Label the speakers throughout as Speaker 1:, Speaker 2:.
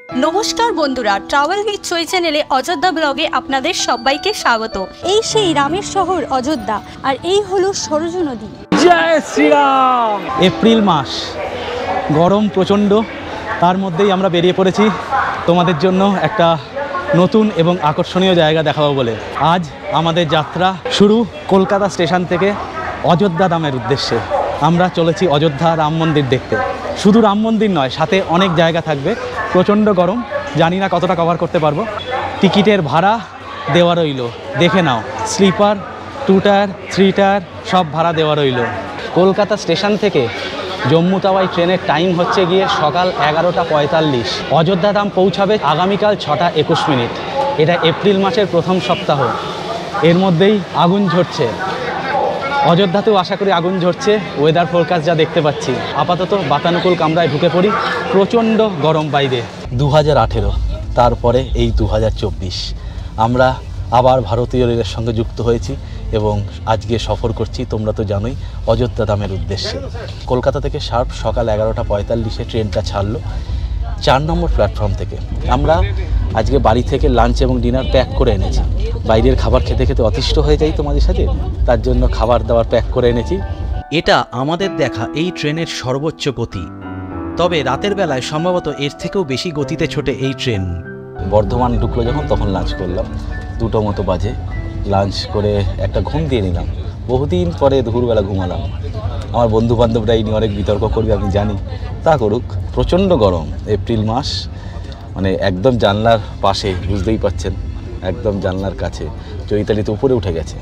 Speaker 1: নমস্কার বন্ধুরা, travel with চই চ্যানেলে অযোধ্যা ব্লগে আপনাদের সবাইকে স্বাগত। এই সেই রামের শহর অযোধ্যা, আর এই হলো সরযূ নদী।
Speaker 2: জয় শ্রীরাম। এপ্রিল মাস, গরম প্রচণ্ড, তার মধ্যেই আমরা বেরিয়ে পড়েছি তোমাদের জন্য একটা নতুন এবং আকর্ষণীয় জায়গা দেখাবো বলে। আজ আমাদের যাত্রা শুরু কলকাতা স্টেশন থেকে অযোধ্যা ধামের উদ্দেশ্যে। আমরা চলেছি অযোধ্যা রাম মন্দির দেখতে। শুধু রাম মন্দির নয়, সাথে অনেক জায়গা থাকবে। প্রচণ্ড গরম, জানি না কতটা কভার করতে পারবো। টিকিটের ভাড়া দেওয়া রইল, দেখে নাও। স্লিপার, 2 টায়ার, 3 টায়ার সব ভাড়া দেওয়া রইল। কলকাতা স্টেশন থেকে জম্মু তাওয়াই ট্রেনের টাইম হচ্ছে গিয়ে সকাল 11টা 45। অযোধ্যা ধাম পৌঁছাবে আগামীকাল 6টা 21 মিনিট। এটা এপ্রিল মাসের প্রথম সপ্তাহ, এর মধ্যেই আগুন ঝরছে। অযোধ্যাতেও আশা করি আগুন ঝরছে। ওয়েদার ফোরকাস্ট যা দেখতে পাচ্ছি, আপাতত বাতানুকূল কামরায় ঢুকে পড়ি। প্রচণ্ড গরম বাইরে। 2018, তারপরে এই 2024 আমরা আবার ভারতীয় রেলের সঙ্গে যুক্ত হয়েছি এবং আজকে সফর করছি, তোমরা তো জানোই, অযোধ্যা ধামের উদ্দেশ্যে। কলকাতা থেকে শার্প সকাল 11টা 45-এ ট্রেনটা ছাড়লো 4 নম্বর প্ল্যাটফর্ম থেকে। আমরা আজকে বাড়ি থেকে লাঞ্চ এবং ডিনার প্যাক করে এনেছি। বাইরের খাবার খেতে খেতে অতিষ্ঠ হয়ে যাই তোমাদের সাথে, তার জন্য খাবার দাবার প্যাক করে এনেছি।
Speaker 3: এটা আমাদের দেখা এই ট্রেনের সর্বোচ্চ গতি, তবে রাতের বেলায় সম্ভবত এর থেকেও বেশি গতিতে ছোটে এই ট্রেন।
Speaker 2: বর্ধমান ঢুকলো যখন, তখন লাঞ্চ করলাম, 2টো মতো বাজে। লাঞ্চ করে একটা ঘুম দিয়ে নিলাম। বহুদিন পরে দুপুরবেলা ঘুমালাম। আমার বন্ধু বান্ধবরা এই নিয়ে অনেক বিতর্ক করবে আমি জানি, তা করুক। প্রচণ্ড গরম, এপ্রিল মাস, মানে একদম জানলার পাশে, বুঝতেই পারছেন, একদম জানলার কাছে। চৈতালি তো উপরে উঠে গেছে।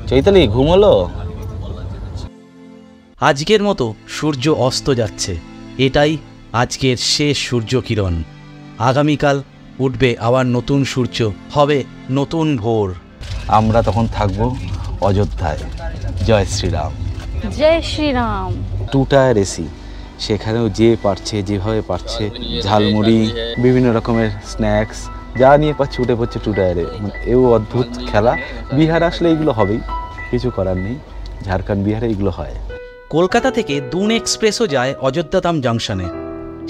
Speaker 2: চৈতালি, ঘুম হলো?
Speaker 3: আজকের মতো সূর্য অস্ত যাচ্ছে, এটাই আজকের শেষ সূর্যকিরণ। আগামীকাল উঠবে আবার নতুন সূর্য, হবে নতুন ভোর।
Speaker 2: আমরা তখন থাকবো অযোধ্যায়। জয় শ্রীরাম।
Speaker 1: জয় শ্রীরাম।
Speaker 2: 2 টায়ার এসি, সেখানেও যে পারছে যেভাবে পারছে ঝালমুড়ি, বিভিন্ন রকমের স্ন্যাক্স যা নিয়ে পাচ্ছে উঠে পড়ছে 2 টায়ারে। এও অদ্ভুত খেলা। বিহার আসলে এগুলো হবেই, কিছু করার নেই। ঝাড়খণ্ড, বিহারে এগুলো হয়।
Speaker 3: কলকাতা থেকে দুন এক্সপ্রেসও যায় অযোধ্যা ধাম জাংশনে।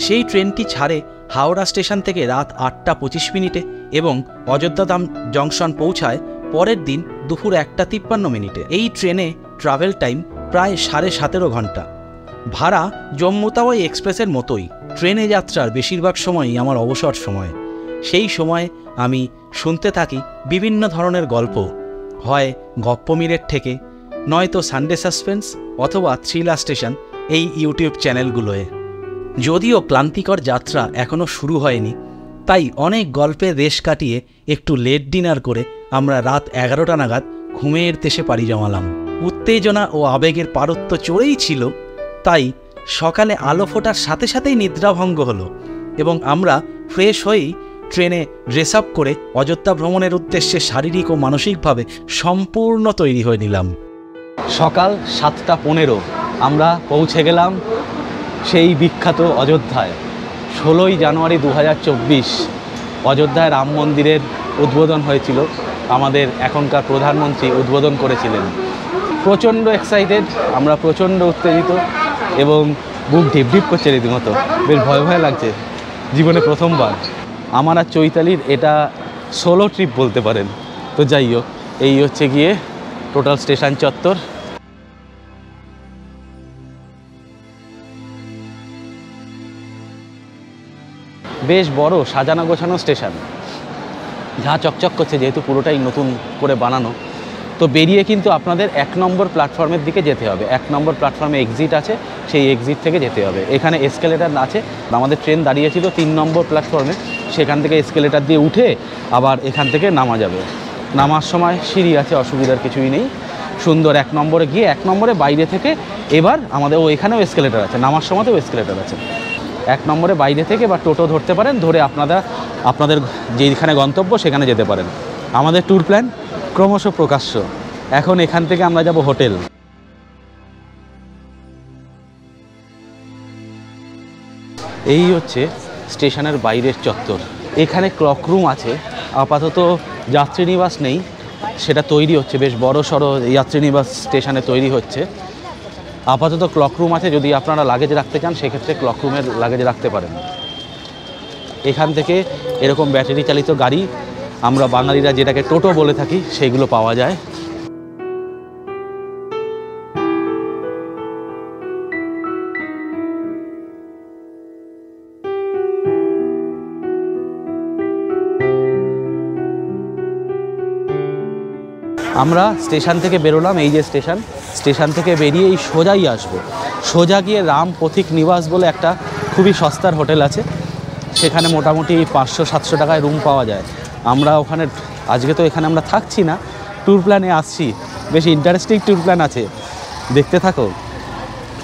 Speaker 3: সেই ট্রেনটি ছাড়ে হাওড়া স্টেশন থেকে রাত 8টা 25 মিনিটে এবং অযোধ্যা ধাম জংশন পৌঁছায় পরের দিন দুপুর 1টা 53 মিনিটে। এই ট্রেনে ট্রাভেল টাইম প্রায় 17.5 ঘন্টা। ভাড়া জম্মু তাওয়াই এক্সপ্রেসের মতোই। ট্রেনে যাত্রার বেশিরভাগ সময়ই আমার অবসর সময়। সেই সময় আমি শুনতে থাকি বিভিন্ন ধরনের গল্প, হয় গপ্পমিরের থেকে, নয়তো সানডে সাসপেন্স অথবা থ্রিলার স্টেশন, এই ইউটিউব চ্যানেলগুলোয়। যদিও ক্লান্তিকর যাত্রা এখনও শুরু হয়নি, তাই অনেক গল্পের রেশ কাটিয়ে একটু লেট ডিনার করে আমরা রাত 11টা নাগাদ ঘুমের দেশে পাড়ি জমালাম। উত্তেজনা ও আবেগের পারত্য চড়েই ছিল, তাই সকালে আলো ফোটার সাথে সাথেই নিদ্রাভঙ্গ হলো এবং আমরা ফ্রেশ হয়েই ট্রেনে ড্রেস আপ করে অযোধ্যা ভ্রমণের উদ্দেশ্যে শারীরিক ও মানসিকভাবে সম্পূর্ণ তৈরি হয়ে নিলাম।
Speaker 2: সকাল 7টা 15 আমরা পৌঁছে গেলাম সেই বিখ্যাত অযোধ্যায়। 16ই জানুয়ারি 2024 অযোধ্যায় রাম মন্দিরের উদ্বোধন হয়েছিল। আমাদের এখনকার প্রধানমন্ত্রী উদ্বোধন করেছিলেন। প্রচণ্ড এক্সাইটেড আমরা, প্রচণ্ড উত্তেজিত এবং বুক ঢিপ ঢিপ করছে রীতিমতো। বেশ ভয় ভয় লাগছে, জীবনে প্রথমবার। আমার আর চৈতালির এটা সোলো ট্রিপ বলতে পারেন। তো যাই হোক, এই হচ্ছে গিয়ে টোটাল স্টেশন চত্বর। বেশ বড় সাজানো গোছানো স্টেশন, যা চকচক করছে, যেহেতু পুরোটাই নতুন করে বানানো। তো বেরিয়ে কিন্তু আপনাদের 1 নম্বর প্ল্যাটফর্মের দিকে যেতে হবে। 1 নম্বর প্ল্যাটফর্মে এক্সিট আছে, সেই এক্সিট থেকে যেতে হবে। এখানে এসকেলেটার আছে। আমাদের ট্রেন দাঁড়িয়েছিল 3 নম্বর প্ল্যাটফর্মে, সেখান থেকে এসকেলেটার দিয়ে উঠে আবার এখান থেকে নামা যাবে। নামার সময় সিঁড়ি আছে, অসুবিধার কিছুই নেই। সুন্দর 1 নম্বরে গিয়ে 1 নম্বরে বাইরে থেকে এবার আমাদের এখানেও এসকেলেটার আছে, নামার সময়তেও এসকেলেটার আছে। 1 নম্বরে বাইরে থেকে বা টোটো ধরতে পারেন, ধরে আপনাদের যেখানে গন্তব্য সেখানে যেতে পারেন। আমাদের ট্যুর প্ল্যান ক্রমশ প্রকাশ্য। এখন এখান থেকে আমরা যাব হোটেল। এই হচ্ছে স্টেশনের বাইরের চত্বর। এখানে ক্লক রুম আছে, আপাতত যাত্রীনিবাস নেই, সেটা তৈরি হচ্ছে। বেশ বড় সড়ো যাত্রীনিবাস স্টেশনে তৈরি হচ্ছে। আপাতত ক্লক রুম আছে, যদি আপনারা লাগেজ রাখতে চান সেক্ষেত্রে ক্লক রুমের লাগেজ রাখতে পারেন। এখান থেকে এরকম ব্যাটারি চালিত গাড়ি, আমরা বাঙালিরা যেটাকে টোটো বলে থাকি, সেইগুলো পাওয়া যায়। আমরা স্টেশন থেকে বেরোলাম, এই যে স্টেশন থেকে বেরিয়ে এই সোজাই আসবো, সোজা গিয়ে রাম পথিক নিবাস বলে একটা খুবই সস্তার হোটেল আছে, সেখানে মোটামুটি 500-700 টাকায় রুম পাওয়া যায়। আমরা ওখানে আজকে তো এখানে আমরা থাকছি না, ট্যুর প্ল্যানে আসছি, বেশ ইন্টারেস্টিং ট্যুর প্ল্যান আছে, দেখতে থাকো।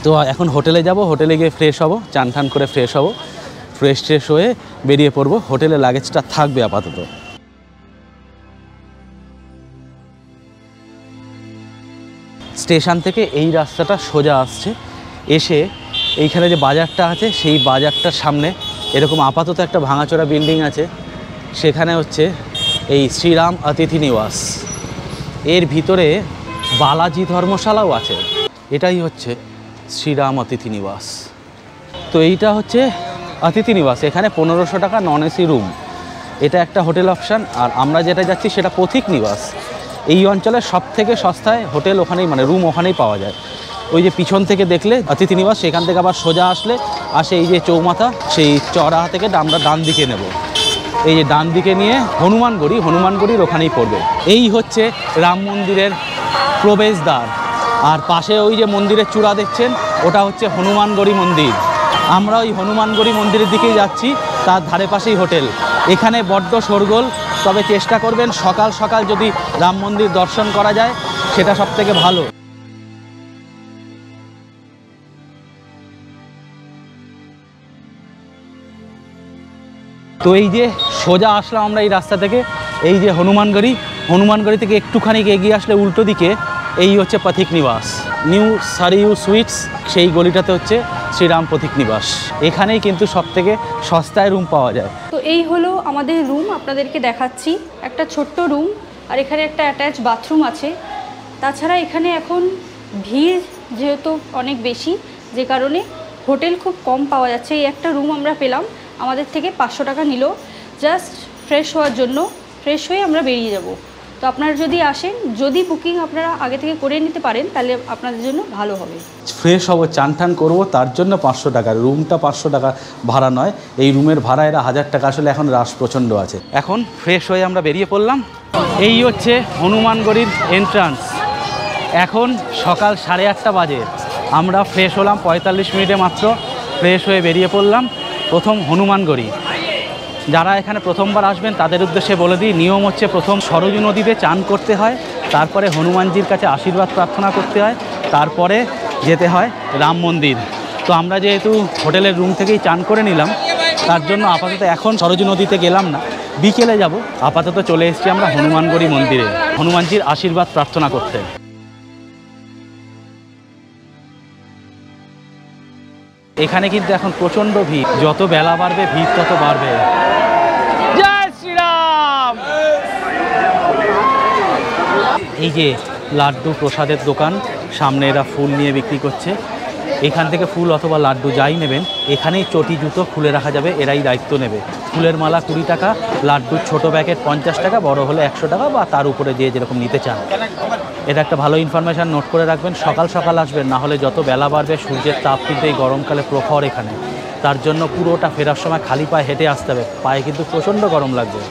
Speaker 2: তো এখন হোটেলে যাব, হোটেলে গিয়ে ফ্রেশ হব, চান টান করে ফ্রেশ হব, ফ্রেশ হয়ে বেরিয়ে পড়বো। হোটেলে লাগেজটা থাকবে আপাতত। স্টেশন থেকে এই রাস্তাটা সোজা আসছে, এসে এইখানে যে বাজারটা আছে সেই বাজারটার সামনে এরকম আপাতত একটা ভাঙাচোরা বিল্ডিং আছে, সেখানে হচ্ছে এই শ্রীরাম অতিথি নিবাস। এর ভিতরে বালাজি ধর্মশালাও আছে। এটাই হচ্ছে শ্রীরাম অতিথি নিবাস। তো এইটা হচ্ছে অতিথি নিবাস, এখানে 1500 টাকা নন এসি রুম, এটা একটা হোটেল অপশান। আর আমরা যেটা যাচ্ছি সেটা পথিক নিবাস। এই অঞ্চলের সব থেকে সস্তায় হোটেল ওখানেই, মানে রুম ওখানেই পাওয়া যায়। ওই যে পিছন থেকে দেখলে অতিথি নিবাস, সেখান থেকে আবার সোজা আসে এই যে চৌমাথা, সেই চড়াহা থেকে আমরা ডান দিকে নেব। এই যে ডান দিকে নিয়ে হনুমানগড়ির ওখানেই পড়বে। এই হচ্ছে রাম মন্দিরের প্রবেশদ্বার। আর পাশে ওই যে মন্দিরের চূড়া দেখছেন, ওটা হচ্ছে হনুমানগড়ি মন্দির। আমরা ওই হনুমানগড়ি মন্দিরের দিকেই যাচ্ছি, তার ধারে পাশেই হোটেল। এখানে বড্ড শোরগোল, তবে চেষ্টা করবেন সকাল সকাল যদি রাম মন্দির দর্শন করা যায় সেটা সবথেকে ভালো। তো এই যে সোজা আসলাম আমরা এই রাস্তা থেকে, এই যে হনুমানগড়ি থেকে একটুখানি এগিয়ে আসলে উল্টো দিকে এই হচ্ছে পথিক নিবাস, নিউ সারিউ সুইটস, সেই গলিটাতে হচ্ছে শ্রীরাম পথিক নিবাস। এখানেই কিন্তু সবথেকে সস্তায় রুম পাওয়া যায়।
Speaker 1: তো এই হলো আমাদের রুম, আপনাদেরকে দেখাচ্ছি। একটা ছোট্ট রুম, আর এখানে একটা অ্যাটাচ বাথরুম আছে। তাছাড়া এখানে এখন ভিড় যেহেতু অনেক বেশি, যে কারণে হোটেল খুব কম পাওয়া যাচ্ছে। এই একটা রুম আমরা পেলাম, আমাদের থেকে 500 টাকা নিল জাস্ট ফ্রেশ হওয়ার জন্য। ফ্রেশ হয়ে আমরা বেরিয়ে যাব। তো আপনারা যদি আসেন, যদি বুকিং আপনারা আগে থেকে করে নিতে পারেন, তাহলে আপনাদের জন্য ভালো হবে।
Speaker 2: ফ্রেশ হবো, চান টান করবো, তার জন্য 500 টাকা। রুমটা 500 টাকা ভাড়া নয়, এই রুমের ভাড়া এরা 1000 টাকা। আসলে এখন রাশ প্রচণ্ড আছে। এখন ফ্রেশ হয়ে আমরা বেরিয়ে পড়লাম। এই হচ্ছে হনুমানগড়ির এন্ট্রান্স। এখন সকাল 8:30 বাজে। আমরা ফ্রেশ হলাম 45 মিনিটে মাত্র, ফ্রেশ হয়ে বেরিয়ে পড়লাম প্রথম হনুমানগড়ি। যারা এখানে প্রথমবার আসবেন তাদের উদ্দেশ্যে বলে দিই, নিয়ম হচ্ছে প্রথম সরজু নদীতে চান করতে হয়, তারপরে হনুমানজির কাছে আশীর্বাদ প্রার্থনা করতে হয়, তারপরে যেতে হয় রাম মন্দির। তো আমরা যেহেতু হোটেলের রুম থেকেই চান করে নিলাম, তার জন্য আপাতত এখন সরজু নদীতে গেলাম না, বিকেলে যাব। আপাতত চলে এসেছি আমরা হনুমানগড়ি মন্দিরে হনুমানজির আশীর্বাদ প্রার্থনা করতে। এখানে কিন্তু এখন প্রচণ্ড ভিড়, যত বেলা বাড়বে ভিড় তত বাড়বে। জয় শ্রীরাম। এই যে লাড্ডু প্রসাদের দোকান, সামনে এরা ফুল নিয়ে বিক্রি করছে। এখান থেকে ফুল অথবা লাড্ডু যাই নেবেন, এখানেই চটি জুতো খুলে রাখা যাবে, এরাই দায়িত্ব নেবে। ফুলের মালা 20 টাকা, লাড্ডুর ছোটো প্যাকেট 50 টাকা, বড় হলে 100 টাকা, বা তার উপরে যে যেরকম নিতে চান। এটা একটা ভালো ইনফরমেশান, নোট করে রাখবেন। সকাল সকাল আসবেন, না হলে যত বেলা বাড়বে সূর্যের তাপ কিন্তু এই গরমকালে প্রখর এখানে, তার জন্য পুরোটা ফেরার সময় খালি পায়ে হেঁটে আসতে হবে, পায়ে কিন্তু প্রচণ্ড গরম লাগবে।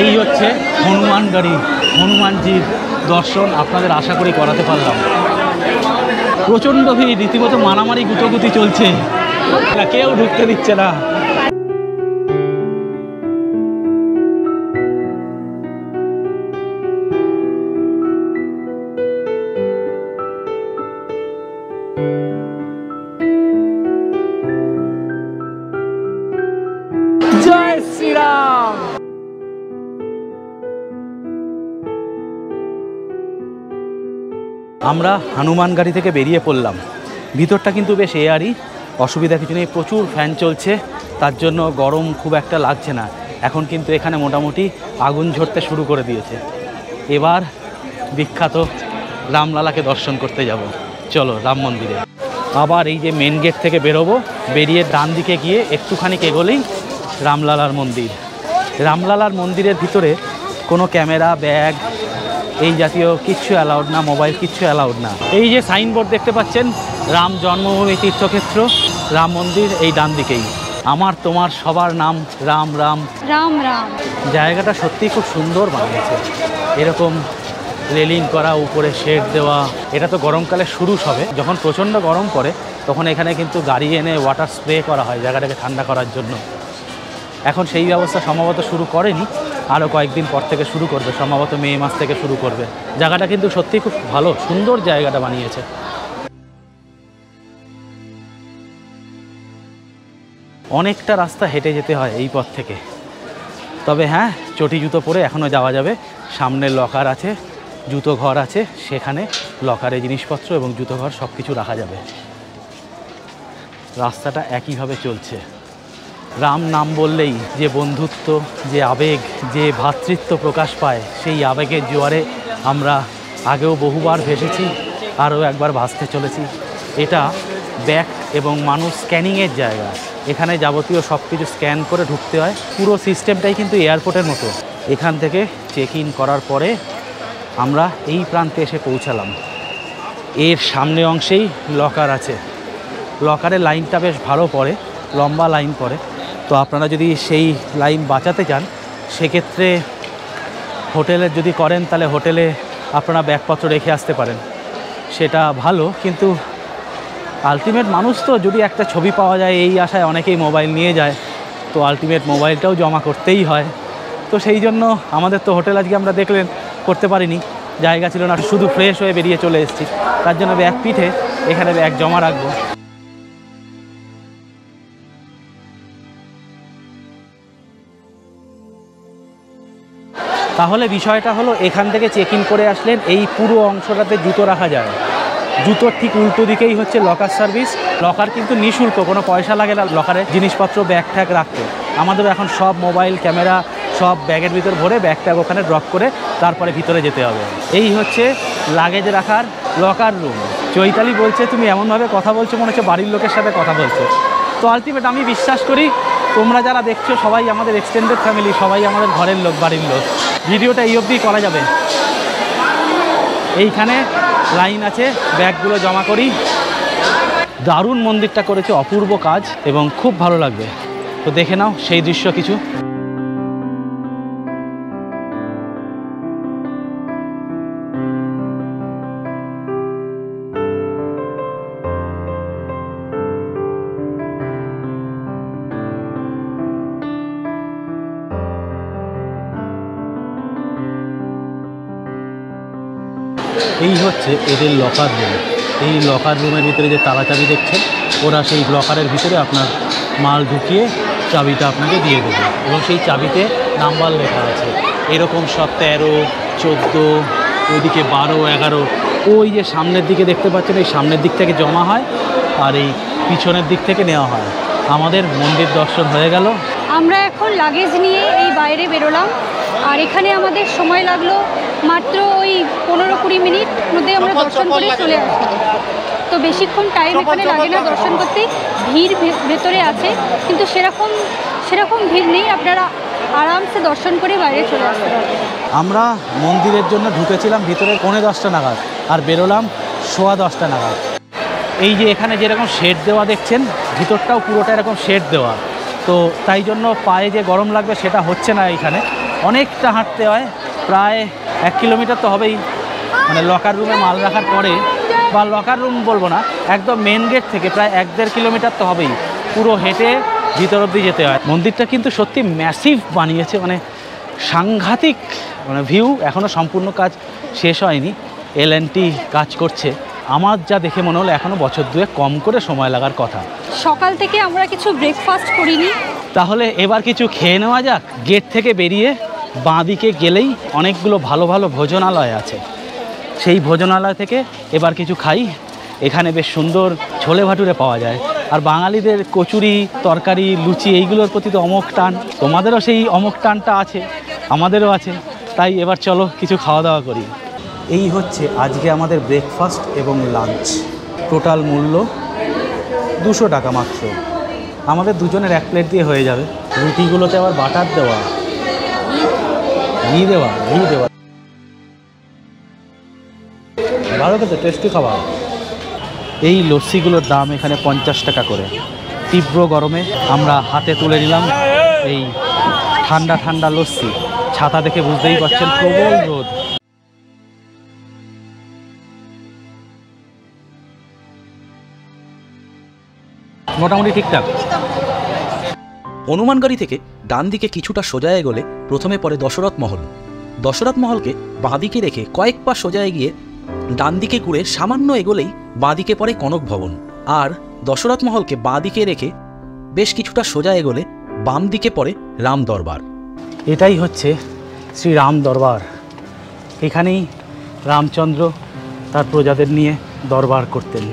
Speaker 2: এই হচ্ছে হনুমানগড়ি, হনুমানজির দর্শন আপনাদের আশা করি করাতে পারলাম। প্রচণ্ড ভিড়, রীতিমতো মারামারি গুটোগুটি চলছে, কেউ ঢুকতে দিচ্ছে না। আমরা হনুমান গাড়ি থেকে বেরিয়ে পড়লাম। ভিতরটা কিন্তু বেশ এয়ারই, অসুবিধা কিছু নেই, প্রচুর ফ্যান চলছে, তার জন্য গরম খুব একটা লাগছে না। এখন কিন্তু এখানে মোটামুটি আগুন ঝরতে শুরু করে দিয়েছে। এবার বিখ্যাত রামলালাকে দর্শন করতে যাব। চলো রাম মন্দিরে। আবার এই যে মেন গেট থেকে বেরোবো, বেরিয়ে ডান দিকে গিয়ে একটুখানি এগোলেই রামলালার মন্দির। রামলালার মন্দিরের ভিতরে কোনো ক্যামেরা, ব্যাগ এই জাতীয় কিচ্ছু অ্যালাউড না, মোবাইল কিচ্ছু অ্যালাউড না। এই যে সাইনবোর্ড দেখতে পাচ্ছেন, রাম জন্মভূমি তীর্থক্ষেত্র, রাম মন্দির এই ডান দিকেই। আমার তোমার সবার নাম রাম রাম
Speaker 1: রাম রাম।
Speaker 2: জায়গাটা সত্যিই খুব সুন্দর বানিয়েছে, এরকম রেলিং করা, উপরে শেড দেওয়া। এটা তো গরমকালে শুরু হবে, যখন প্রচণ্ড গরম পড়ে তখন এখানে কিন্তু গাড়ি এনে ওয়াটার স্প্রে করা হয় জায়গাটাকে ঠান্ডা করার জন্য। এখন সেই ব্যবস্থা সম্ভবত শুরু করেনি, আরও কয়েকদিন পর থেকে শুরু করবে, সম্ভবত মে মাস থেকে শুরু করবে। জায়গাটা কিন্তু সত্যিই খুব ভালো, সুন্দর জায়গাটা বানিয়েছে। অনেকটা রাস্তা হেঁটে যেতে হয় এই পথ থেকে, তবে হ্যাঁ চটি জুতো পরে এখনও যাওয়া যাবে। সামনে লকার আছে, জুতো ঘর আছে, সেখানে লকারে জিনিসপত্র এবং জুতো ঘর সব কিছু রাখা যাবে। রাস্তাটা একইভাবে চলছে। রাম নাম বললেই যে বন্ধুত্ব, যে আবেগ, যে ভ্রাতৃত্ব প্রকাশ পায়, সেই আবেগের জোয়ারে আমরা আগেও বহুবার ভেসেছি, আরও একবার ভাসতে চলেছি। এটা ব্যাগ এবং মানুষ স্ক্যানিংয়ের জায়গা, এখানে যাবতীয় সব কিছু স্ক্যান করে ঢুকতে হয়। পুরো সিস্টেমটাই কিন্তু এয়ারপোর্টের মতো। এখান থেকে চেক ইন করার পরে আমরা এই প্রান্তে এসে পৌঁছালাম। এর সামনে অংশেই লকার আছে। লকারের লাইনটা বেশ ভালো পড়ে, লম্বা লাইন পড়ে। তো আপনারা যদি সেই লাইন বাঁচাতে চান, সেক্ষেত্রে হোটেলের যদি করেন তাহলে হোটেলে আপনারা ব্যাগপত্র রেখে আসতে পারেন, সেটা ভালো। কিন্তু আলটিমেট মানুষ তো, যদি একটা ছবি পাওয়া যায় এই আশায় অনেকেই মোবাইল নিয়ে যায়, তো আলটিমেট মোবাইলটাও জমা করতেই হয়। তো সেই জন্য আমাদের তো হোটেল আজকে আমরা দেখলেন করতে পারিনি, জায়গা ছিল না, শুধু ফ্রেশ হয়ে বেরিয়ে চলে এসেছি। তার জন্য ব্যাগ পিঠে এখানে ব্যাগ জমা রাখবো। তাহলে বিষয়টা হলো, এখান থেকে চেক ইন করে আসলেন, এই পুরো অংশটাতে জুতো রাখা যায়। জুতোর ঠিক উল্টো দিকেই হচ্ছে লকার সার্ভিস। লকার কিন্তু নিঃশুল্ক, কোনো পয়সা লাগে না লকারে জিনিসপত্র ব্যাগ ট্যাগ রাখতে। আমাদের এখন সব মোবাইল, ক্যামেরা সব ব্যাগের ভিতর ভরে ব্যাগ ট্যাগ ওখানে ড্রপ করে তারপরে ভিতরে যেতে হবে। এই হচ্ছে লাগেজ রাখার লকার রুম। চৈতালি বলছে তুমি এমনভাবে কথা বলছো মনে হচ্ছে বাড়ির লোকের সাথে কথা বলছো। তো আলটিমেট আমি বিশ্বাস করি তোমরা যারা দেখছো সবাই আমাদের এক্সটেন্ডেড ফ্যামিলি, সবাই আমাদের ঘরের লোক, বাড়ির লোক। ভিডিওটা এই অবধি করা যাবে। এইখানে লাইন আছে, ব্যাগগুলো জমা করি। দারুণ মন্দিরটা করেছে, অপূর্ব কাজ এবং খুব ভালো লাগবে। তো দেখে নাও সেই দৃশ্য কিছু। এই হচ্ছে এদের লকার রুম। এই লকার রুমের ভিতরে যে তালা চাবি দেখছেন, ওরা সেই লকারের ভিতরে আপনার মাল ঢুকিয়ে চাবিটা আপনাকে দিয়ে দেবে এবং সেই চাবিতে নাম্বার লেখা আছে, এরকম সব 13, 14, ওইদিকে 12, 11। ওই যে সামনের দিকে দেখতে পাচ্ছেন, এই সামনের দিক থেকে জমা হয় আর এই পিছনের দিক থেকে নেওয়া হয়। আমাদের মন্দির দর্শন হয়ে গেল।
Speaker 1: আমরা এখন লাগেজ নিয়ে এই বাইরে বেরোলাম, আর এখানে আমাদের সময় লাগলো মাত্র ওই 15-20 মিনিট মধ্যে আমরা দর্শন করে চলে আসলাম। তো বেশিক্ষণ টাইম এখানে লাগে না দর্শন করতে। ভিড় ভেতরে আছে, কিন্তু সেরকম ভিড় নেই, আপনারা আরামসে দর্শন করে বাইরে চলে আসতে পারবেন।
Speaker 2: আমরা মন্দিরের জন্য ঢুকেছিলাম ভিতরে 9:30 নাগাদ, আর বেরোলাম 10:15 নাগাদ। এই যে এখানে যেরকম শেড দেওয়া দেখছেন, ভিতরটাও পুরোটা এরকম শেড দেওয়া। তো তাই জন্য পায়ে যে গরম লাগবে সেটা হচ্ছে না। এইখানে অনেকটা হাঁটতে হয়, প্রায় 1 কিলোমিটার তো হবেই। মানে লকার রুমে মাল রাখার পরে, বা লকার রুম বলবো না, একদম মেন গেট থেকে প্রায় 1-1.5 কিলোমিটার তো হবেই, পুরো হেঁটে ভিতর অবধি যেতে হয়। মন্দিরটা কিন্তু সত্যি ম্যাসিভ বানিয়েছে, মানে সাংঘাতিক মানে ভিউ। এখনও সম্পূর্ণ কাজ শেষ হয়নি, L&T কাজ করছে। আমার যা দেখে মনে হলো এখনও বছর 2 কম করে সময় লাগার কথা।
Speaker 1: সকাল থেকে আমরা কিছু ব্রেকফাস্ট করিনি।
Speaker 2: তাহলে এবার কিছু খেয়ে নেওয়া যাক। গেট থেকে বেরিয়ে বাঁ দিকে গেলেই অনেকগুলো ভালো ভালো ভোজনালয় আছে। সেই ভোজনালয় থেকে এবার কিছু খাই। এখানে বেশ সুন্দর ছোলে ভাটুরে পাওয়া যায়। আর বাঙালিদের কচুরি, তরকারি, লুচি এইগুলোর প্রতি তো অমোঘ টান। তোমাদেরও সেই অমোঘ টানটা আছে, আমাদেরও আছে। তাই এবার চলো কিছু খাওয়া দাওয়া করি। এই হচ্ছে আজকে আমাদের ব্রেকফাস্ট এবং লাঞ্চ। টোটাল মূল্য 200 টাকা মাত্র। আমাদের দুজনের এক প্লেট দিয়ে হয়ে যাবে। রুটিগুলোতে আবার বাটার দেওয়া, ঘি দেওয়া। ভালো খেতে, টেস্টি খাবার। এই লস্যিগুলোর দাম এখানে 50 টাকা করে। তীব্র গরমে আমরা হাতে তুলে নিলাম এই ঠান্ডা ঠান্ডা লস্যি। ছাতা দেখে বুঝতেই পারছেন প্রবল রোদ। মোটামুটি ঠিকঠাক।
Speaker 3: হনুমানগড়ি থেকে ডান দিকে কিছুটা সোজা এগোলে প্রথমে পড়ে দশরথ মহল। দশরথ মহলকে বাঁদিকে রেখে কয়েক পা সোজা এগিয়ে ডান দিকে ঘুরে সামান্য এগোলেই বাঁদিকে পড়ে কনক ভবন। আর দশরথ মহলকে বাঁদিকে রেখে বেশ কিছুটা সোজা এগোলে বাম দিকে পড়ে রাম দরবার।
Speaker 2: এটাই হচ্ছে শ্রী রাম দরবার। এখানেই রামচন্দ্র তার প্রজাদের নিয়ে দরবার করতেন।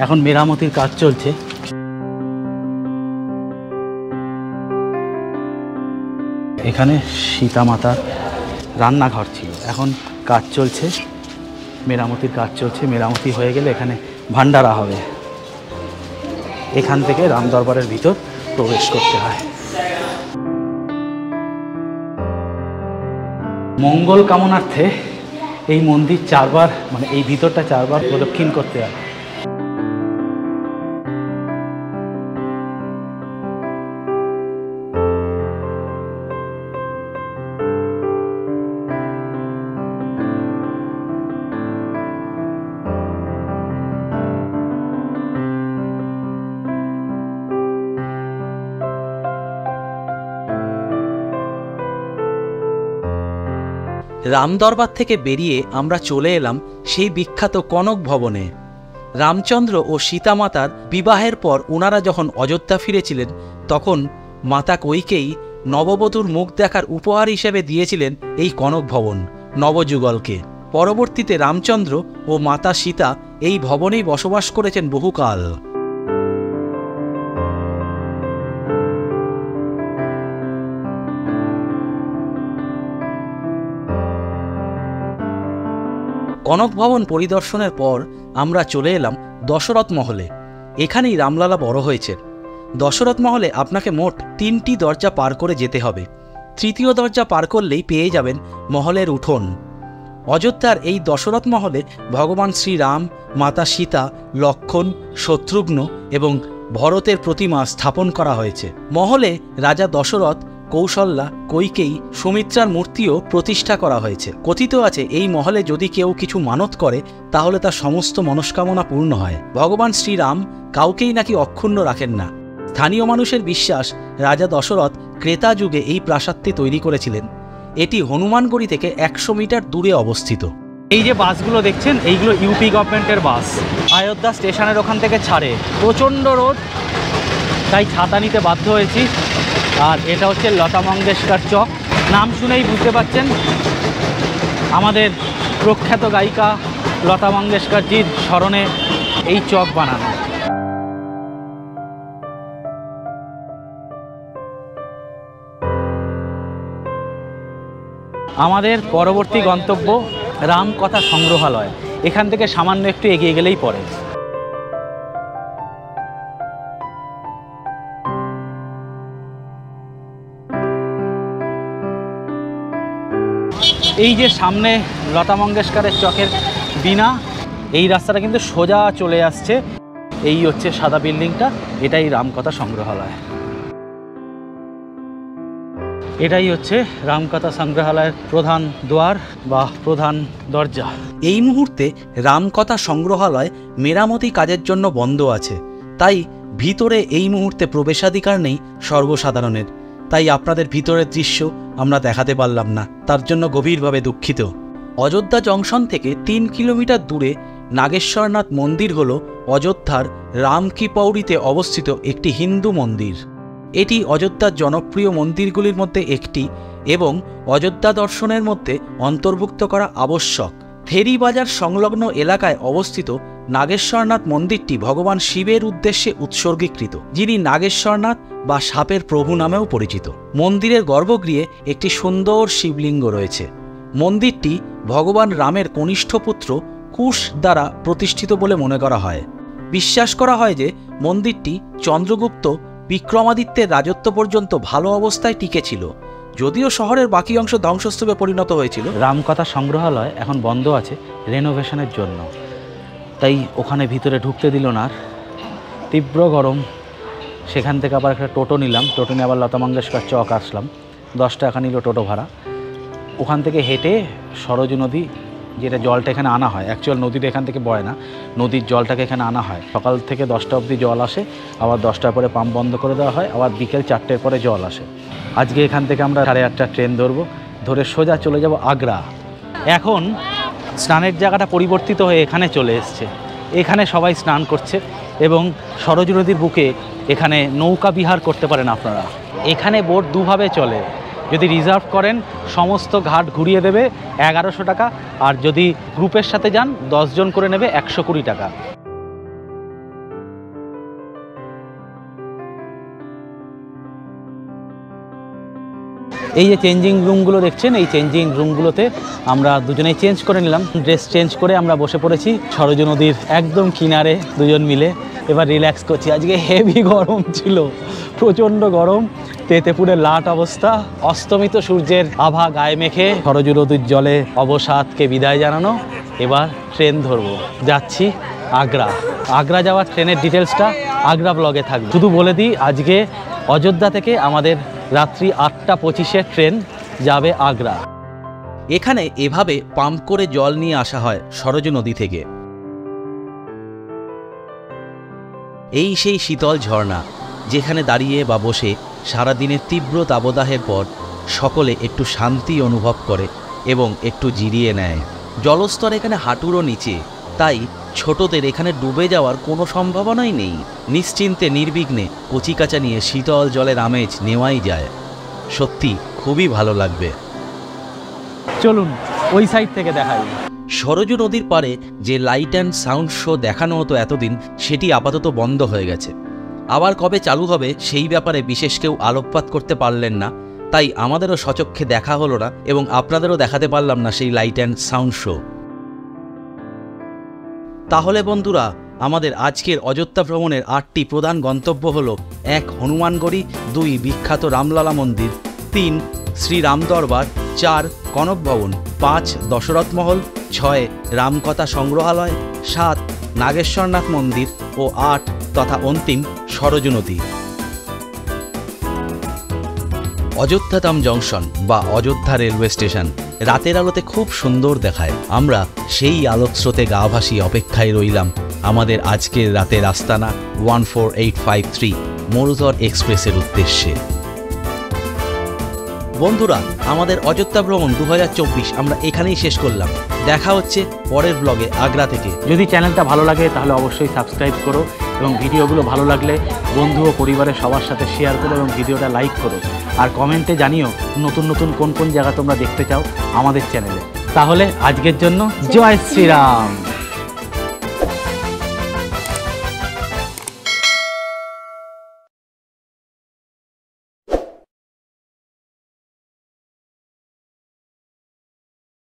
Speaker 2: এখন মেরামতির কাজ চলছে। এখানে সীতা মাতার রান্নাঘর ছিল, এখন কাজ চলছে, মেরামতির কাজ চলছে। মেরামতি হয়ে গেলে এখানে ভান্ডারা হবে। এখান থেকে রাম দরবারের ভিতর প্রবেশ করতে হয়। মঙ্গল কামনার্থে এই মন্দির 4 বার, মানে এই ভিতরটা 4 বার প্রদক্ষিণ করতে হয়।
Speaker 3: রামদরবার থেকে বেরিয়ে আমরা চলে এলাম সেই বিখ্যাত কনক ভবনে। রামচন্দ্র ও সীতামাতার বিবাহের পর ওনারা যখন অযোধ্যা ফিরেছিলেন তখন মাতা কৈকেয়ী নববধূর মুখ দেখার উপহার হিসেবে দিয়েছিলেন এই কনক ভবন নবযুগলকে। পরবর্তীতে রামচন্দ্র ও মাতা সীতা এই ভবনেই বসবাস করেছেন বহুকাল। কনক ভবন পরিদর্শনের পর আমরা চলে এলাম দশরথ মহলে। এখানেই রামলালা বড় হয়েছেন। দশরথ মহলে আপনাকে মোট 3টি দরজা পার করে যেতে হবে। তৃতীয় দরজা পার করলেই পেয়ে যাবেন মহলের উঠোন। অযোধ্যার এই দশরথ মহলে ভগবান শ্রীরাম, মাতা সীতা, লক্ষ্মণ, শত্রুঘ্ন এবং ভরতের প্রতিমা স্থাপন করা হয়েছে। মহলে রাজা দশরথ, কৌশল্যা, কৈকেয়ী, সুমিত্রার মূর্তিও প্রতিষ্ঠা করা হয়েছে। কথিত আছে এই মহলে যদি কেউ কিছু মানত করে তাহলে তার সমস্ত মনস্কামনা পূর্ণ হয়। ভগবান শ্রীরাম কাউকেই নাকি অক্ষুণ্ণ রাখেন না। স্থানীয় মানুষের বিশ্বাস রাজা দশরথ ক্রেতা যুগে এই প্রাসাদটি তৈরি করেছিলেন। এটি হনুমানগড়ি থেকে 100 মিটার দূরে অবস্থিত।
Speaker 2: এই যে বাসগুলো দেখছেন এইগুলো ইউপি গভর্নমেন্টের বাস। অযোধ্যা স্টেশনের ওখান থেকে ছাড়ে। প্রচণ্ড রোদ, তাই ছাতা নিতে বাধ্য হয়েছি। আর এটা হচ্ছে লতা মঙ্গেশকর চক। নাম শুনেই বুঝতে পারছেন আমাদের প্রখ্যাত গায়িকা লতা মঙ্গেশকরজির স্মরণে এই চক বানানো। আমাদের পরবর্তী গন্তব্য রামকথা সংগ্রহালয়। এখান থেকে সামান্য একটু এগিয়ে গেলেই পড়ে। এই যে সামনে লতা মঙ্গেশকরের চকের বিনা, এই রাস্তাটা কিন্তু সোজা চলে আসছে। এই হচ্ছে সাদা বিল্ডিংটা, এটাই রামকথা সংগ্রহালয়। এটাই হচ্ছে রামকথা সংগ্রহালয়ের প্রধান দ্বার বা প্রধান দরজা।
Speaker 3: এই মুহূর্তে রামকথা সংগ্রহালয় মেরামতি কাজের জন্য বন্ধ আছে, তাই ভিতরে এই মুহূর্তে প্রবেশাধিকার নেই সর্বসাধারণের। তাই আপনাদের ভিতরের দৃশ্য আমরা দেখাতে পারলাম না, তার জন্য গভীরভাবে দুঃখিত। অযোধ্যা জংশন থেকে 3 কিলোমিটার দূরে নাগেশ্বরনাথ মন্দির হল অযোধ্যার রামকিপৌরিতে অবস্থিত একটি হিন্দু মন্দির। এটি অযোধ্যার জনপ্রিয় মন্দিরগুলির মধ্যে একটি এবং অযোধ্যা দর্শনের মধ্যে অন্তর্ভুক্ত করা আবশ্যক। ফেরি বাজার সংলগ্ন এলাকায় অবস্থিত নাগেশ্বরনাথ মন্দিরটি ভগবান শিবের উদ্দেশ্যে উৎসর্গীকৃত, যিনি নাগেশ্বরনাথ বা সাপের প্রভু নামেও পরিচিত। মন্দিরের গর্ভগৃহে একটি সুন্দর শিবলিঙ্গ রয়েছে। মন্দিরটি ভগবান রামের কনিষ্ঠ পুত্র কুশ দ্বারা প্রতিষ্ঠিত বলে মনে করা হয়। বিশ্বাস করা হয় যে মন্দিরটি চন্দ্রগুপ্ত বিক্রমাদিত্যের রাজত্ব পর্যন্ত ভালো অবস্থায় টিকেছিল, যদিও শহরের বাকি অংশ ধ্বংসস্তূপে পরিণত হয়েছিল।
Speaker 2: রামকথা সংগ্রহালয় এখন বন্ধ আছে রেনোভেশনের জন্য, তাই ওখানে ভিতরে ঢুকতে দিল না। আর তীব্র গরম, সেখান থেকে আবার একটা টোটো নিলাম, টোটো নিয়ে আবার লতা মঙ্গেশকর চক আসলাম। 10 টাকা নিল টোটো ভাড়া। ওখান থেকে হেঁটে সরজু নদী, যেটা জলটা এখানে আনা হয়, অ্যাকচুয়াল নদীটা এখান থেকে বয় না, নদীর জলটাকে এখানে আনা হয়। সকাল থেকে 10টা অবধি জল আসে, আবার 10টার পরে পাম্প বন্ধ করে দেওয়া হয়, আবার বিকেল 4টের পরে জল আসে। আজকে এখান থেকে আমরা 8:30টার ট্রেন ধরবো, ধরে সোজা চলে যাব আগ্রা। এখন স্নানের জায়গাটা পরিবর্তিত হয়ে এখানে চলে এসছে। এখানে সবাই স্নান করছে এবং সরজু নদীর বুকে এখানে নৌকা বিহার করতে পারেন আপনারা। এখানে বোট দুভাবে চলে, যদি রিজার্ভ করেন সমস্ত ঘাট ঘুরিয়ে দেবে 1100 টাকা, আর যদি গ্রুপের সাথে যান 10 জন করে নেবে 120 টাকা। এই যে চেঞ্জিং রুমগুলো দেখছেন, এই চেঞ্জিং রুমগুলোতে আমরা দুজনেই চেঞ্জ করে নিলাম। ড্রেস চেঞ্জ করে আমরা বসে পড়েছি সরজু নদীর একদম কিনারে দুজন মিলে। এবার রিল্যাক্স করছি। আজকে হেভি গরম ছিল, প্রচণ্ড গরম, তেতেপুরের লাট অবস্থা। অস্তমিত সূর্যের আভা গায়ে মেখে সরজু নদীর জলে অবসাদকে বিদায় জানানো। এবার ট্রেন ধরবো, যাচ্ছি আগ্রা। আগ্রা যাওয়ার ট্রেনের ডিটেলসটা আগ্রা ব্লগে থাকবে। শুধু বলে দিই, আজকে অযোধ্যা থেকে আমাদের রাত্রি 8:25-এর ট্রেন যাবে আগ্রা।
Speaker 3: এখানে এভাবে পাম্প করে জল নিয়ে আসা হয় সরজু নদী থেকে। এই সেই শীতল ঝর্ণা, যেখানে দাঁড়িয়ে বা বসে সারাদিনের তীব্র দাবদাহের পর সকলে একটু শান্তি অনুভব করে এবং একটু জিরিয়ে নেয়। জলস্তর এখানে হাঁটুরও নিচে, তাই ছোটদের এখানে ডুবে যাওয়ার কোনো সম্ভাবনাই নেই। নিশ্চিন্তে নির্বিঘ্নে কচিকাঁচা নিয়ে শীতল জলের আমেজ নেওয়াই যায়। সত্যি খুবই ভালো লাগবে।
Speaker 2: চলুন ওই সাইড থেকে দেখাই।
Speaker 3: সরজু নদীর পাড়ে যে লাইট অ্যান্ড সাউন্ড শো দেখানো হতো এতদিন, সেটি আপাতত বন্ধ হয়ে গেছে। আবার কবে চালু হবে সেই ব্যাপারে বিশেষ কেউ আলোকপাত করতে পারলেন না, তাই আমাদেরও সচক্ষে দেখা হলো না এবং আপনাদেরও দেখাতে পারলাম না সেই লাইট অ্যান্ড সাউন্ড শো। তাহলে বন্ধুরা, আমাদের আজকের অযোধ্যা ভ্রমণের 8টি প্রধান গন্তব্য হল: 1 হনুমানগড়ি, 2 বিখ্যাত রামলালা মন্দির, 3 শ্রী রাম দরবার, 4 কনক ভবন, 5 দশরথ মহল, 6 রামকথা সংগ্রহালয়, 7 নাগেশ্বরনাথ মন্দির ও 8 তথা অন্তিম সরজু নদী। অযোধ্যাধাম জংশন বা অযোধ্যা রেলওয়ে স্টেশন রাতের আলোতে খুব সুন্দর দেখায়। আমরা সেই আলোকস্রোতে গা ভাসিয়ে অপেক্ষায় রইলাম আমাদের আজকের রাতের আস্তানা 14853 মরুধর এক্সপ্রেসের উদ্দেশ্যে। বন্ধুরা, আমাদের অযোধ্যা ভ্রমণ 2024 আমরা এখানেই শেষ করলাম। দেখা হচ্ছে পরের ব্লগে আগ্রা থেকে।
Speaker 2: যদি চ্যানেলটা ভালো লাগে তাহলে অবশ্যই সাবস্ক্রাইব করো এবং ভিডিওগুলো ভালো লাগলে বন্ধু ও পরিবারের সবার সাথে শেয়ার করো এবং ভিডিওটা লাইক করো। আর কমেন্টে জানিও নতুন নতুন কোন কোন জায়গা তোমরা দেখতে চাও আমাদের চ্যানেলে। তাহলে আজকের জন্য জয় শ্রীরাম।